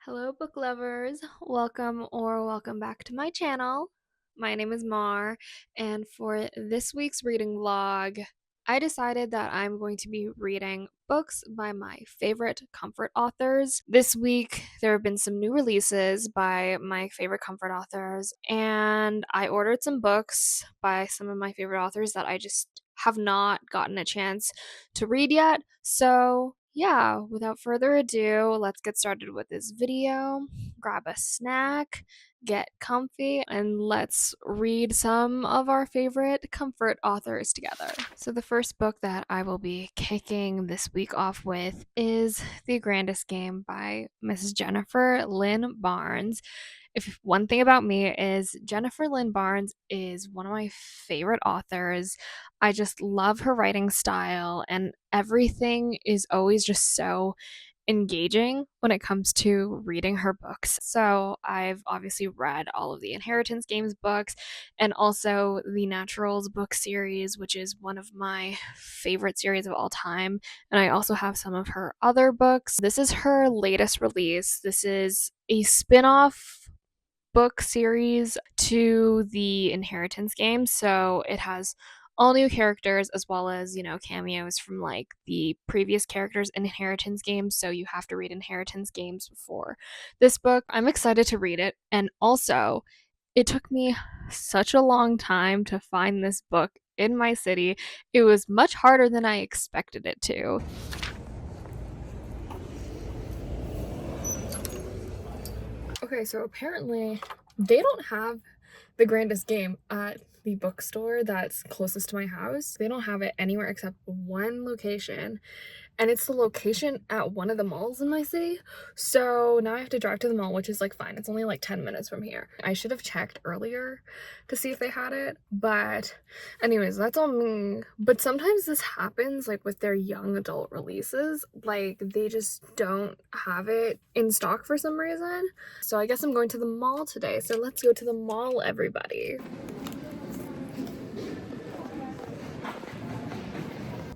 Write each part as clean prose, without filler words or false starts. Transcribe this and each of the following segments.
Hello, book lovers. Welcome back to my channel. My name is Mar, and for this week's reading vlog, I decided that I'm going to be reading books by my favorite comfort authors. This week, there have been some new releases by my favorite comfort authors, and I ordered some books by some of my favorite authors that I just have not gotten a chance to read yet. So, yeah, without further ado, let's get started with this video. Grab a snack, get comfy, and let's read some of our favorite comfort authors together. So, the first book that I will be kicking this week off with is The Grandest Game by Mrs. Jennifer Lynn Barnes. If one thing about me is Jennifer Lynn Barnes is one of my favorite authors. I just love her writing style, and everything is always just so engaging when it comes to reading her books. So, I've obviously read all of the Inheritance Games books and also the Naturals book series, which is one of my favorite series of all time. And I also have some of her other books. This is her latest release. This is a spin off book series to the Inheritance games. So it has all new characters as well as, cameos from like the previous characters in Inheritance games. So you have to read Inheritance games before this book. I'm excited to read it. And also, it took me such a long time to find this book in my city. It was much harder than I expected it to. Okay, so apparently they don't have The Grandest Game at the bookstore that's closest to my house. They don't have it anywhere except one location, and it's the location at one of the malls in my city. So now I have to drive to the mall, which is like fine. It's only like 10 minutes from here. I should have checked earlier to see if they had it, but anyways, that's all me. But sometimes this happens like with their young adult releases, like they just don't have it in stock for some reason. So I guess I'm going to the mall today. So let's go to the mall, everybody.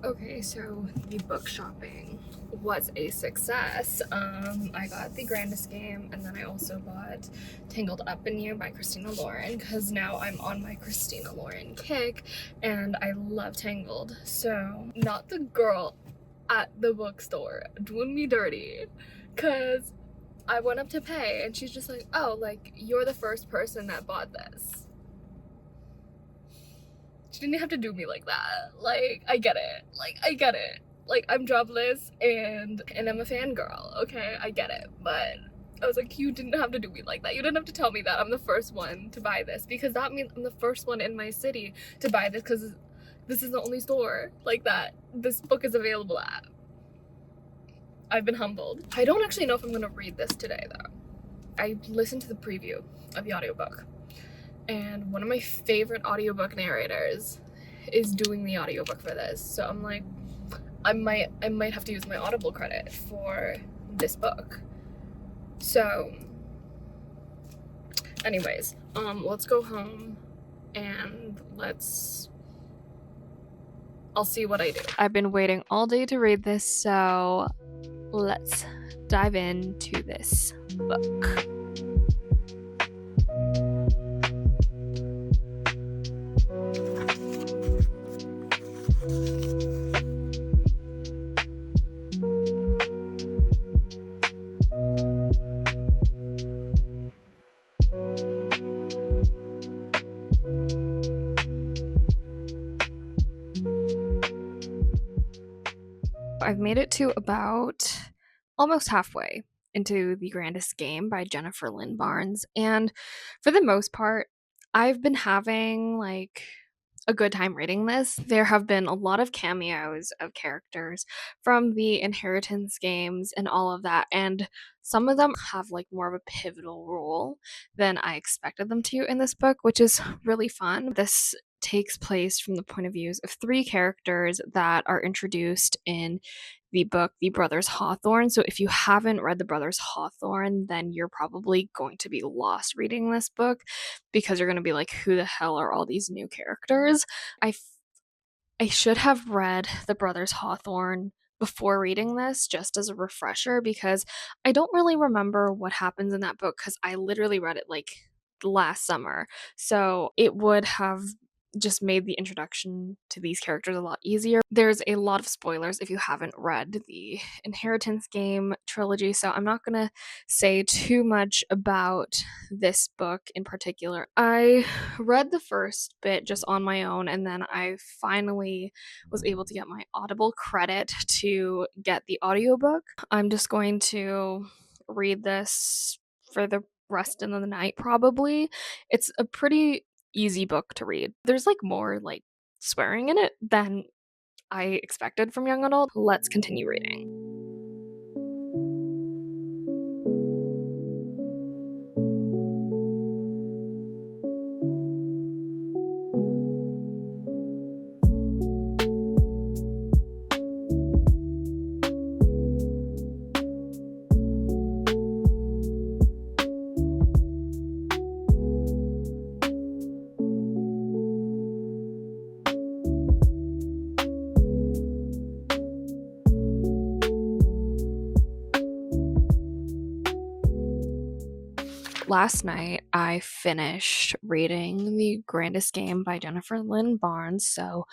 Okay, so the book shopping was a success. I got The Grandest Game, and then I also bought Tangled Up in You by Christina because now I'm on my Christina kick, and I love Tangled. So, not the girl at the bookstore doing me dirty, because I went up to pay, and she's just like, oh, like, you're the first person that bought this. She didn't have to do me like that. Like, I get it. Like, I'm jobless and I'm a fangirl, okay? I get it. But I was like, you didn't have to do me like that. You didn't have to tell me that I'm the first one to buy this, because that means I'm the first one in my city to buy this, because this is the only store like that this book is available at. I've been humbled. I don't actually know if I'm gonna read this today though. I listened to the preview of the audiobook, and one of my favorite audiobook narrators is doing the audiobook for this. So I'm like, I might have to use my Audible credit for this book. So anyways, let's go home and I'll see what I do. I've been waiting all day to read this, so let's dive into this book. I've made it to about almost halfway into The Grandest Game by Jennifer Lynn Barnes, and for the most part, I've been having like a good time reading this. There have been a lot of cameos of characters from the Inheritance games and all of that, and some of them have like more of a pivotal role than I expected them to in this book, which is really fun. This takes place from the point of views of three characters that are introduced in the book The Brothers Hawthorne. So if you haven't read The Brothers Hawthorne, then you're probably going to be lost reading this book, because you're going to be like, who the hell are all these new characters? I should have read The Brothers Hawthorne before reading this just as a refresher because I don't really remember what happens in that book because I literally read it like last summer. So it would have just made the introduction to these characters a lot easier. There's a lot of spoilers if you haven't read the Inheritance Game trilogy, so I'm not gonna say too much about this book in particular. I read the first bit just on my own, and then I finally was able to get my Audible credit to get the audiobook. I'm just going to read this for the rest of the night probably. It's a pretty easy book to read. There's like more like swearing in it than I expected from young adult. Let's continue reading. Last night, I finished reading The Grandest Game by Jennifer Lynn Barnes, so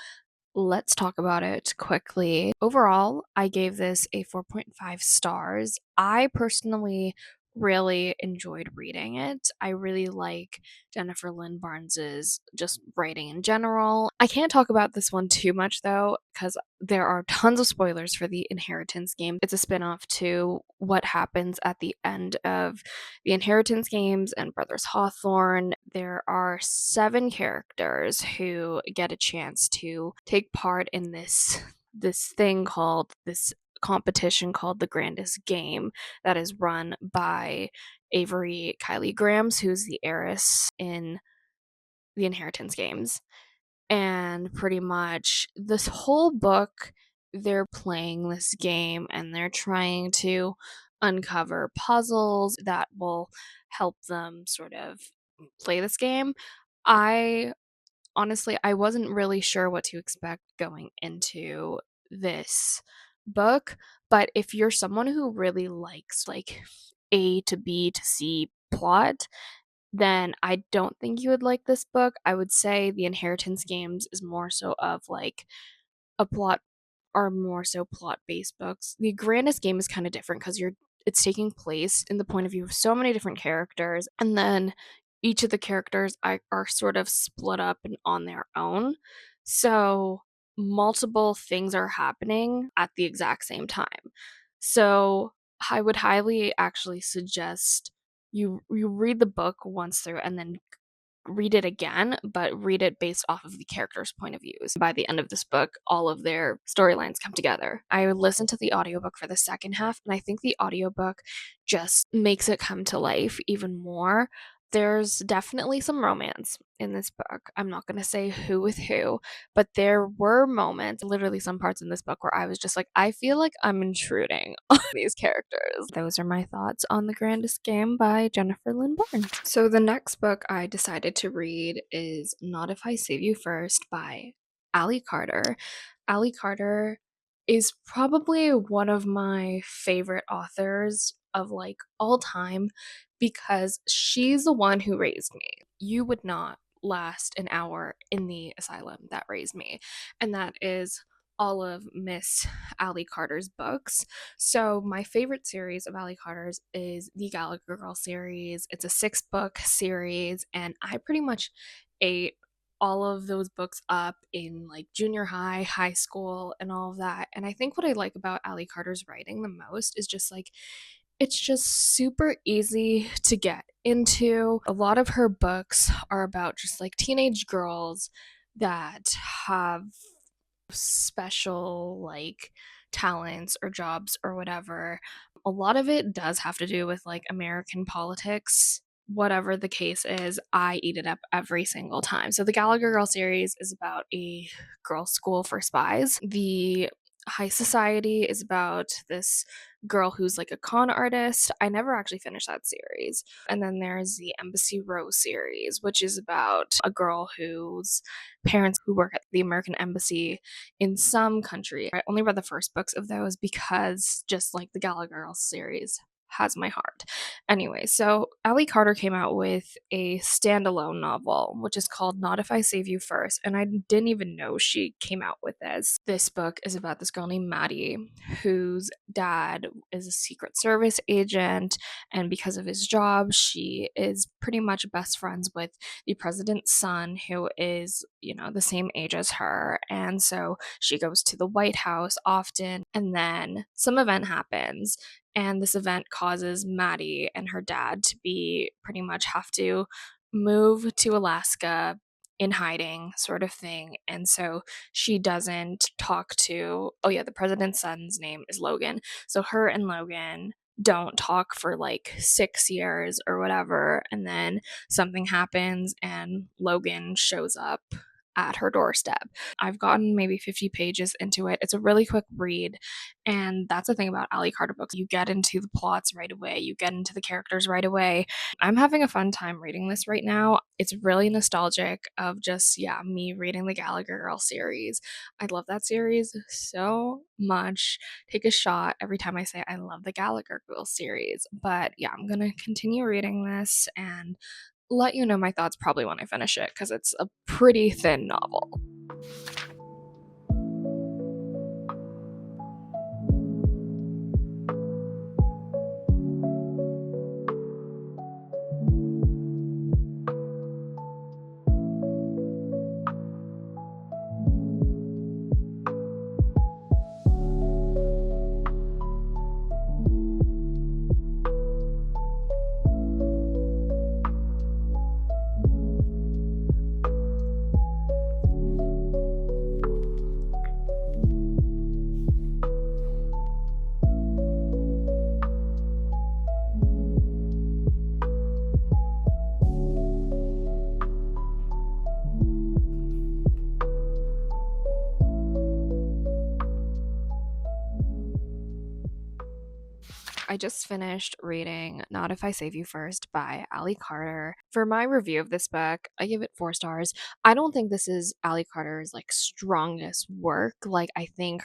let's talk about it quickly. Overall, I gave this a 4.5 stars. I personally really enjoyed reading it. I really like Jennifer Lynn Barnes's just writing in general. I can't talk about this one too much though, because there are tons of spoilers for the Inheritance Game. It's a spin-off to what happens at the end of the Inheritance Games and Brothers Hawthorne. There are 7 characters who get a chance to take part in this thing called this competition called the Grandest Game that is run by Avery Kylie Grams, who's the heiress in the Inheritance Games. And pretty much this whole book, they're playing this game and they're trying to uncover puzzles that will help them sort of play this game. I honestly, I wasn't really sure what to expect going into this book, but if you're someone who really likes like A to B to C plot, then I don't think you would like this book. I would say The Inheritance Games is more so of like a plot are more so plot-based books. The Grandest Game is kind of different because it's taking place in the point of view of so many different characters, and then each of the characters are sort of split up and on their own. So multiple things are happening at the exact same time. So I would highly actually suggest you read the book once through and then read it again, but read it based off of the characters' point of views. By the end of this book, all of their storylines come together. I listened to the audiobook for the second half, and I think the audiobook just makes it come to life even more. There's definitely some romance in this book. I'm not going to say who with who, but there were moments, literally some parts in this book where I was just like, I feel like I'm intruding on these characters. Those are my thoughts on The Grandest Game by Jennifer Lynn Barnes. So the next book I decided to read is Not If I Save You First by Allie Carter. Allie Carter is probably one of my favorite authors of like all time because she's the one who raised me. You would not last an hour in the asylum that raised me, and that is all of Miss Allie Carter's books. So my favorite series of Allie Carter's is the Gallagher Girl series. It's a 6-book series, and I pretty much ate all of those books up in like junior high, high school, and all of that. And I think what I like about Allie Carter's writing the most is just like it's just super easy to get into. A lot of her books are about just like teenage girls that have special like talents or jobs or whatever. A lot of it does have to do with like American politics. Whatever the case is, I eat it up every single time. So the Gallagher Girl series is about a girls' school for spies. The High Society is about this girl who's like a con artist. I never actually finished that series. And then there's the Embassy Row series, which is about a girl whose parents who work at the American embassy in some country. I only read the first books of those because just like the Gallagher Girls series has my heart. Anyway, so Ally Carter came out with a standalone novel, which is called Not If I Save You First, and I didn't even know she came out with this. This book is about this girl named Maddie, whose dad is a Secret Service agent, and because of his job, she is pretty much best friends with the president's son, who is, the same age as her, and so she goes to the White House often, and then some event happens and this event causes Maddie and her dad to be pretty much have to move to Alaska in hiding, sort of thing. And so she doesn't talk to, oh yeah, the president's son's name is Logan. So her and Logan don't talk for like 6 years or whatever. And then something happens and Logan shows up at her doorstep. I've gotten maybe 50 pages into it. It's a really quick read. And that's the thing about Ally Carter books. You get into the plots right away, you get into the characters right away. I'm having a fun time reading this right now. It's really nostalgic of just, yeah, me reading the Gallagher Girl series. I love that series so much. Take a shot every time I say I love the Gallagher Girl series. But yeah, I'm going to continue reading this and let you know my thoughts probably when I finish it because it's a pretty thin novel. I just finished reading Not If I Save You First by Ally Carter. For my review of this book, I give it 4 stars. I don't think this is Ally Carter's like strongest work. Like I think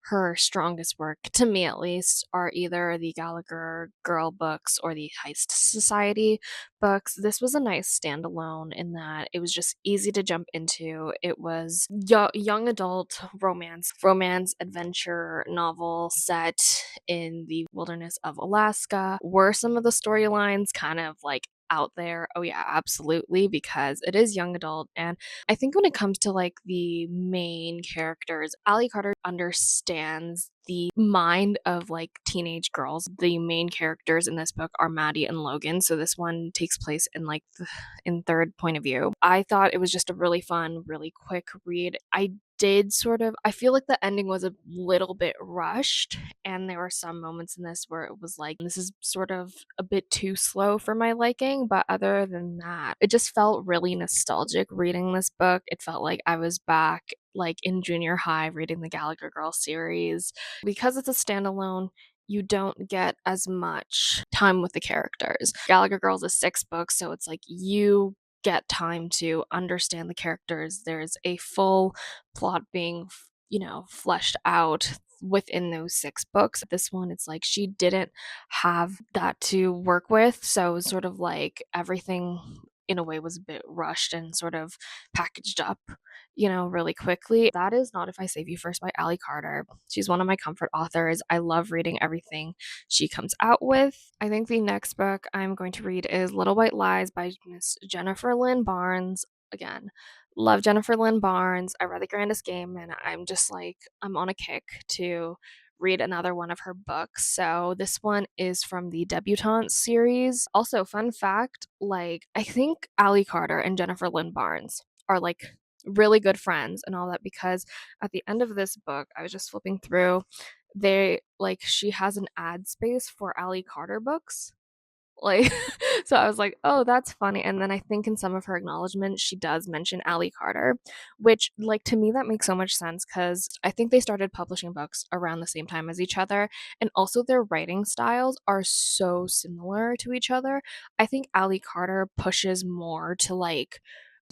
her strongest work, to me at least, are either the Gallagher Girl books or the Heist Society books. This was a nice standalone in that it was just easy to jump into. It was young adult romance adventure novel set in the wilderness of Alaska. Were some of the storylines kind of like out there? Oh yeah, absolutely, because it is young adult. And I think when it comes to like the main characters, Ally Carter understands the mind of like teenage girls. The main characters in this book are Maddie and Logan. So this one takes place in like in third point of view. I thought it was just a really fun, really quick read. I feel like the ending was a little bit rushed, and there were some moments in this where it was like, this is sort of a bit too slow for my liking, but other than that, it just felt really nostalgic reading this book. It felt like I was back like in junior high reading the Gallagher Girl series. Because it's a standalone, you don't get as much time with the characters. Gallagher Girls is 6 books, so it's like you get time to understand the characters. There's a full plot being, fleshed out within those 6 books. This one, it's like she didn't have that to work with. So it was sort of like everything in a way was a bit rushed and sort of packaged up, really quickly. That is Not If I Save You First by Ally Carter. She's one of my comfort authors. I love reading everything she comes out with. I think the next book I'm going to read is Little White Lies by Miss Jennifer Lynn Barnes. Again, love Jennifer Lynn Barnes. I read The Grandest Game, and I'm just like, I'm on a kick to read another one of her books. So this one is from the Debutante series. Also, fun fact, like I think Ally Carter and Jennifer Lynn Barnes are like really good friends and all that, because at the end of this book, I was just flipping through, they like she has an ad space for Ally Carter books Like, so I was like, oh, that's funny. And then I think in some of her acknowledgments, she does mention Ally Carter, which, like, to me, that makes so much sense because I think they started publishing books around the same time as each other. And also, their writing styles are so similar to each other. I think Ally Carter pushes more to like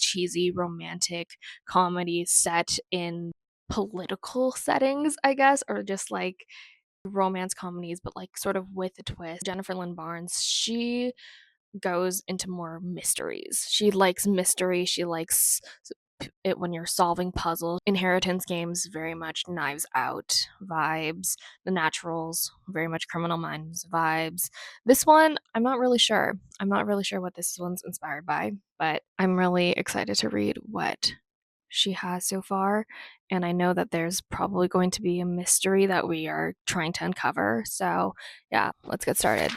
cheesy romantic comedy set in political settings, I guess, or just like romance comedies, but like sort of with a twist. Jennifer Lynn Barnes, she goes into more mysteries. She likes mystery. She likes it when you're solving puzzles. Inheritance Games, very much Knives Out vibes. The Naturals, very much Criminal Minds vibes. This one, I'm not really sure. I'm not really sure what this one's inspired by, but I'm really excited to read what she has so far. And I know that there's probably going to be a mystery that we are trying to uncover. So, yeah, let's get started.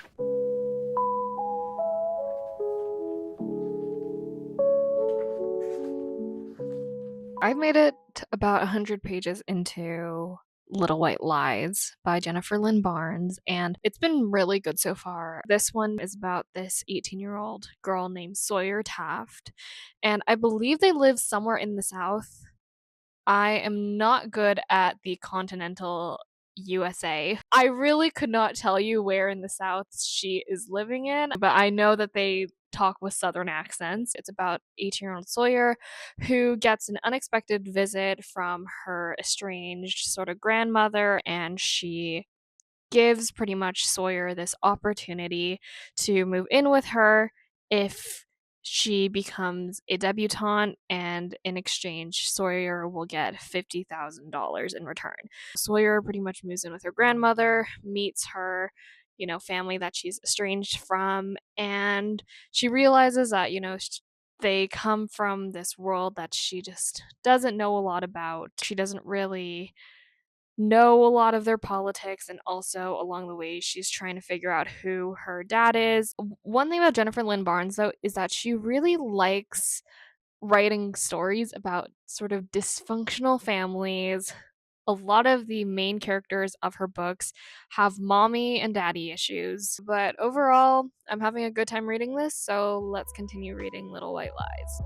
I've made it about 100 pages into Little White Lies by Jennifer Lynn Barnes, and it's been really good so far. This one is about this 18-year-old girl named Sawyer Taft, and I believe they live somewhere in the South. I am not good at the continental USA. I really could not tell you where in the South she is living in, but I know that they talk with Southern accents. It's about 18-year-old Sawyer who gets an unexpected visit from her estranged sort of grandmother, and she gives pretty much Sawyer this opportunity to move in with her if she becomes a debutante, and in exchange, Sawyer will get $50,000 in return. Sawyer pretty much moves in with her grandmother, meets her, family that she's estranged from, and she realizes that, they come from this world that she just doesn't know a lot about. She doesn't really know a lot of their politics, and also along the way she's trying to figure out who her dad is. One thing about Jennifer Lynn Barnes though is that she really likes writing stories about sort of dysfunctional families. A lot of the main characters of her books have mommy and daddy issues, but overall I'm having a good time reading this, so let's continue reading Little White Lies.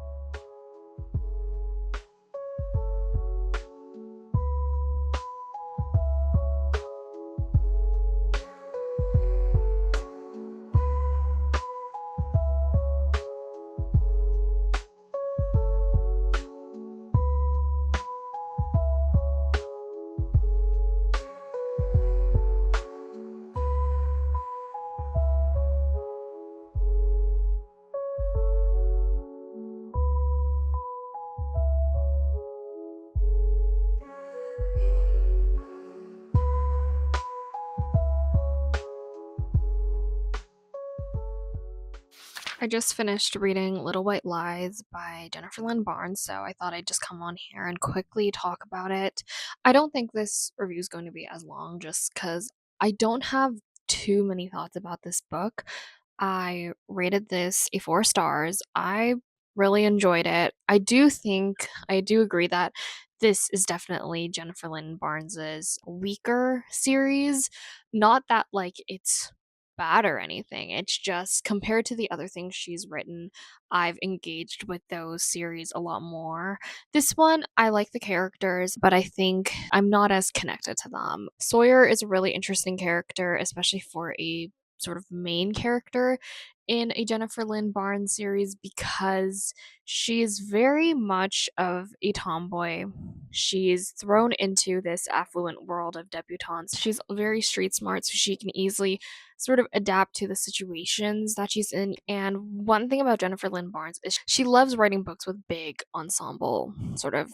I just finished reading Little White Lies by Jennifer Lynn Barnes, so I thought I'd just come on here and quickly talk about it. I don't think this review is going to be as long just because I don't have too many thoughts about this book. I rated this a 4 stars. I really enjoyed it. I do agree that this is definitely Jennifer Lynn Barnes's weaker series. Not that like it's bad or anything. It's just compared to the other things she's written, I've engaged with those series a lot more. This one, I like the characters, but I think I'm not as connected to them. Sawyer is a really interesting character, especially for a sort of main character in a Jennifer Lynn Barnes series because she's very much of a tomboy. She's thrown into this affluent world of debutantes. She's very street smart, so she can easily sort of adapt to the situations that she's in. And one thing about Jennifer Lynn Barnes is she loves writing books with big ensemble sort of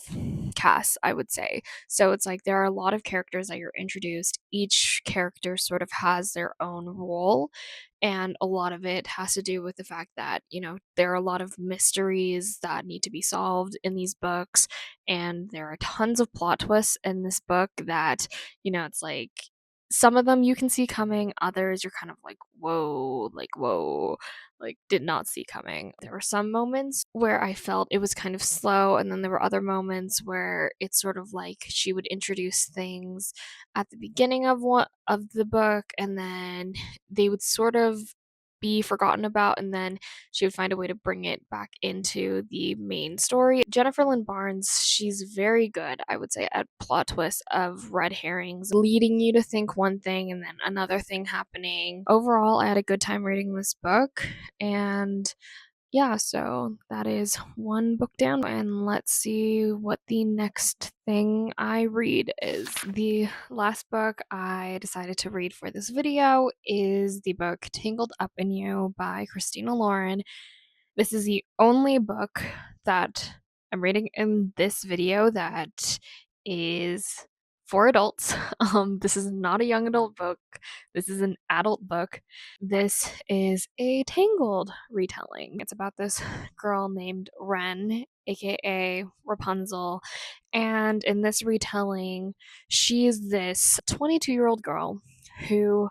casts, I would say. So it's like there are a lot of characters that you're introduced. Each character sort of has their own role. And a lot of it has to do with the fact that, there are a lot of mysteries that need to be solved in these books. And there are tons of plot twists in this book that, it's like some of them you can see coming, others you're kind of like, whoa, like did not see coming. There were some moments where I felt it was kind of slow, and then there were other moments where it's sort of like she would introduce things at the beginning of one of the book, and then they would sort of be forgotten about, and then she would find a way to bring it back into the main story. Jennifer Lynn Barnes, she's very good, I would say, at plot twists of red herrings, leading you to think one thing and then another thing happening. Overall, I had a good time reading this book, and yeah, so that is one book down, and let's see what the next thing I read is. The last book I decided to read for this video is the book Tangled Up in You by Christina Lauren. This is the only book that I'm reading in this video that is for adults. This is not a young adult book. This is an adult book. This is a Tangled retelling. It's about this girl named Wren, aka Rapunzel. And in this retelling, she is this 22-year-old girl who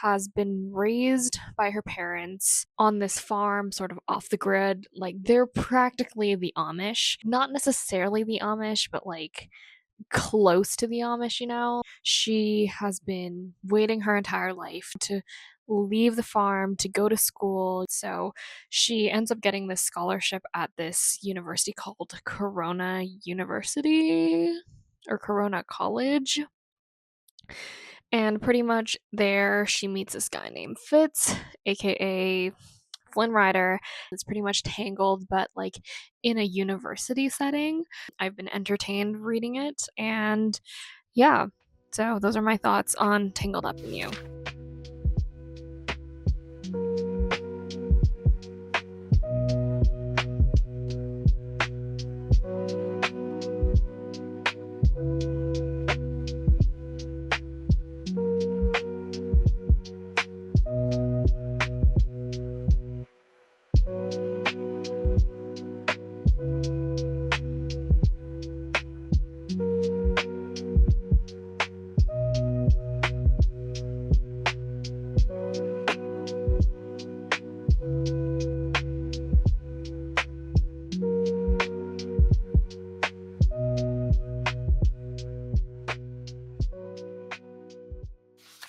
has been raised by her parents on this farm, sort of off the grid. Like, they're practically the Amish. Not necessarily the Amish, but like close to the Amish, you know? She has been waiting her entire life to leave the farm to go to school. So she ends up getting this scholarship at this university called Corona University or Corona College. And pretty much there, she meets this guy named Fitz, aka Flynn Rider. It's pretty much Tangled, but like in a university setting. I've been entertained reading it, and yeah, so those are my thoughts on Tangled Up in You.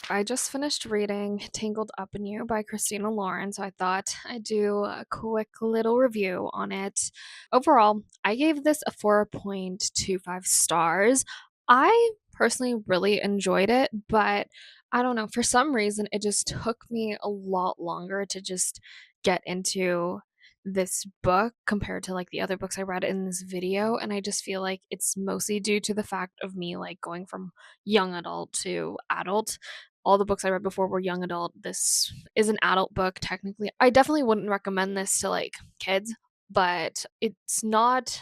I just finished reading Tangled Up in You by Christina Lauren, so I thought I'd do a quick little review on it. Overall, I gave this a 4.25 stars. I personally really enjoyed it, but I don't know, for some reason, it just took me a lot longer to just get into this book compared to like the other books I read in this video, and I just feel like it's mostly due to the fact of me like going from young adult to adult. All the books I read before were young adult. This is an adult book, technically. I definitely wouldn't recommend this to like kids, but it's not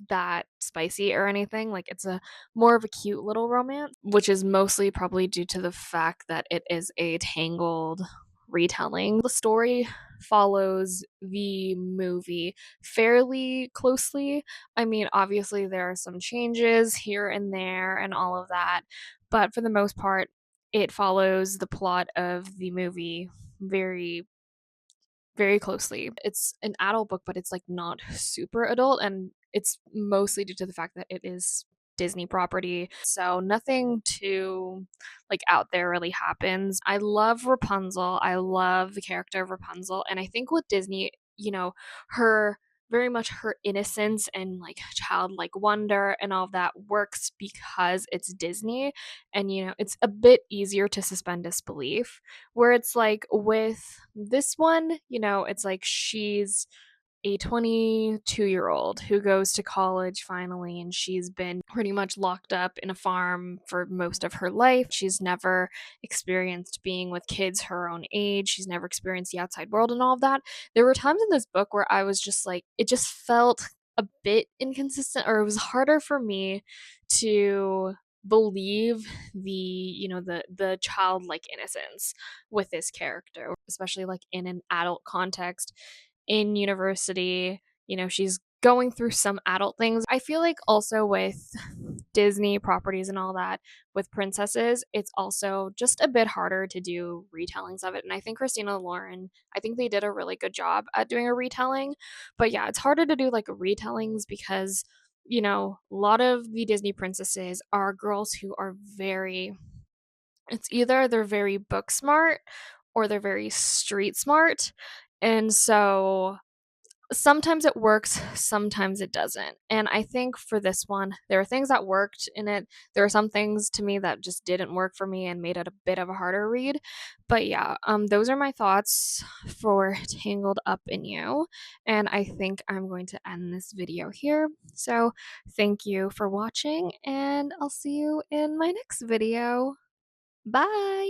that spicy or anything. Like, it's a more of a cute little romance, which is mostly probably due to the fact that it is a Tangled retelling. The story follows the movie fairly closely. I mean, obviously there are some changes here and there and all of that, but for the most part, it follows the plot of the movie very, very closely. It's an adult book, but it's like not super adult, and it's mostly due to the fact that it is Disney property. So nothing too like out there really happens. I love Rapunzel. I love the character of Rapunzel, and I think with Disney, you know, her very much her innocence and like childlike wonder and all of that works because it's Disney, and you know, it's a bit easier to suspend disbelief, where it's like with this one, you know, it's like she's a 22-year-old who goes to college finally, and she's been pretty much locked up in a farm for most of her life. She's never experienced being with kids her own age. She's never experienced the outside world and all of that. There were times in this book where I was just like, it just felt a bit inconsistent, or it was harder for me to believe the, you know, the childlike innocence with this character, especially like in an adult context in university. You know, she's going through some adult things. I feel like also with Disney properties and all that, with princesses, it's also just a bit harder to do retellings of it. And I think Christina Lauren, I think they did a really good job at doing a retelling. But yeah, it's harder to do like retellings because, you know, a lot of the Disney princesses are girls who are very, it's either they're very book smart or they're very street smart. And so sometimes it works, sometimes it doesn't. And I think for this one, there are things that worked in it. There are some things to me that just didn't work for me and made it a bit of a harder read. But yeah, those are my thoughts for Tangled Up in You. And I think I'm going to end this video here. So thank you for watching, and I'll see you in my next video. Bye!